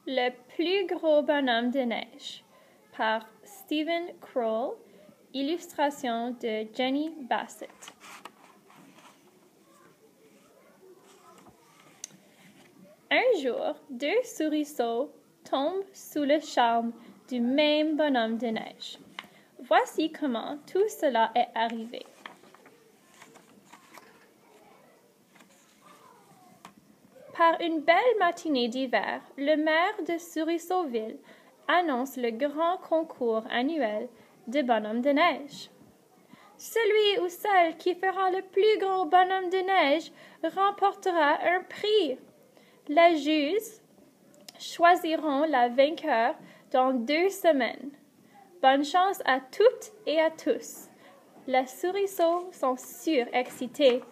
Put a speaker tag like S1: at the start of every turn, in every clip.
S1: Le plus gros bonhomme de neige par Stephen Kroll, illustration de Jenny Bassett. Un jour, deux souriceaux tombent sous le charme du même bonhomme de neige. Voici comment tout cela est arrivé. Par une belle matinée d'hiver, le maire de Souriceauville annonce le grand concours annuel de bonhomme de neige. Celui ou celle qui fera le plus gros bonhomme de neige remportera un prix. Les juges choisiront la vainqueur dans 2 semaines. Bonne chance à toutes et à tous. Les souriceaux sont surexcités.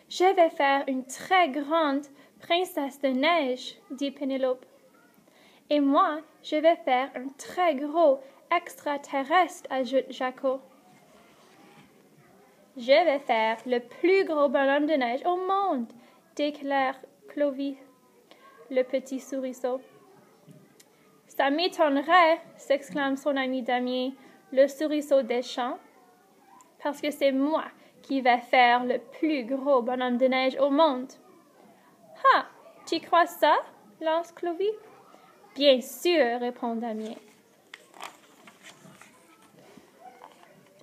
S1: « Je vais faire une très grande princesse de neige, dit Pénélope. Et moi, je vais faire un très gros extraterrestre, ajoute Jacko. Je vais faire le plus gros bonhomme de neige au monde, déclare Clovy, le petit souriceau. Ça m'étonnerait, s'exclame son ami Damien, le souriceau des champs, parce que c'est moi qui vais faire le plus gros bonhomme de neige au monde. « Ah, tu crois ça? » lance Clovy. « Bien sûr, répond Damien.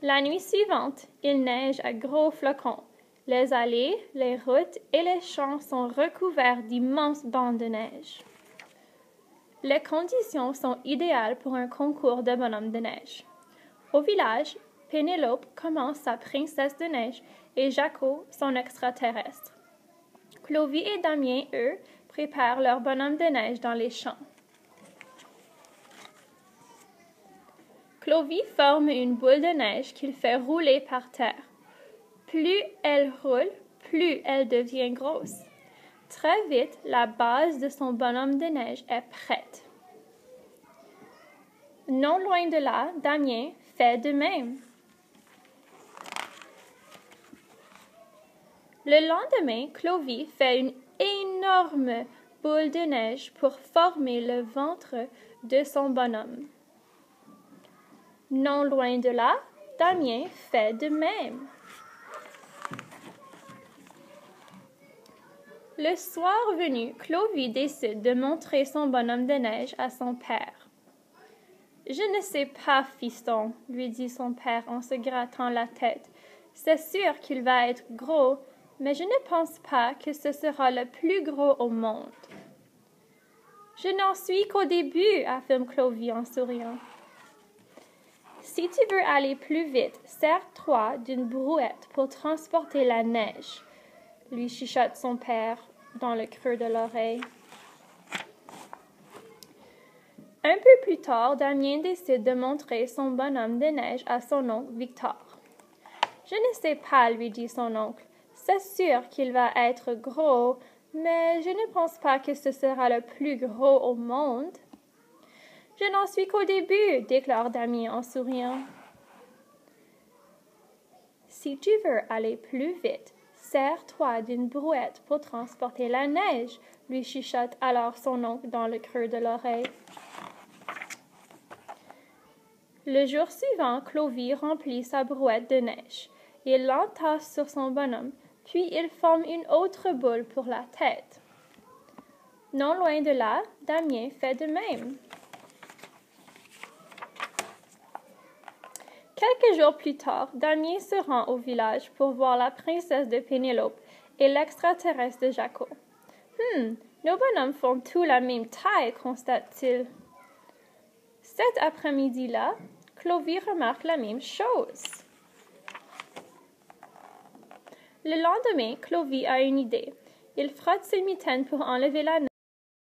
S1: La nuit suivante, il neige à gros flocons. Les allées, les routes et les champs sont recouverts d'immenses bancs de neige. Les conditions sont idéales pour un concours de bonhomme de neige. Au village, Pénélope commence sa princesse de neige et Jacko son extraterrestre. Clovy et Damien, eux, préparent leur bonhomme de neige dans les champs. Clovy forme une boule de neige qu'il fait rouler par terre. Plus elle roule, plus elle devient grosse. Très vite, la base de son bonhomme de neige est prête. Non loin de là, Damien fait de même. Le lendemain, Clovy fait une énorme boule de neige pour former le ventre de son bonhomme. Non loin de là, Damien fait de même. Le soir venu, Clovy décide de montrer son bonhomme de neige à son père. « Je ne sais pas, fiston, » lui dit son père en se grattant la tête. « C'est sûr qu'il va être gros, mais je ne pense pas que ce sera le plus gros au monde. »« Je n'en suis qu'au début, » affirme Clovy en souriant. « Si tu veux aller plus vite, sers-toi d'une brouette pour transporter la neige, » lui chuchote son père dans le creux de l'oreille. Un peu plus tard, Damien décide de montrer son bonhomme de neige à son oncle Victor. « Je ne sais pas, » lui dit son oncle. « C'est sûr qu'il va être gros, mais je ne pense pas que ce sera le plus gros au monde. »« Je n'en suis qu'au début, » déclare Damien en souriant. « Si tu veux aller plus vite, sers-toi d'une brouette pour transporter la neige, » lui chuchote alors son oncle dans le creux de l'oreille. Le jour suivant, Clovy remplit sa brouette de neige. Il l'entasse sur son bonhomme, puis il forme une autre boule pour la tête. Non loin de là, Damien fait de même. Quelques jours plus tard, Damien se rend au village pour voir la princesse de Pénélope et l'extraterrestre de Jacko. « Nos bonhommes font tous la même taille, » constate-t-il. Cet après-midi-là, Clovy remarque la même chose. Le lendemain, Clovy a une idée. Il frotte ses mitaines pour enlever la neige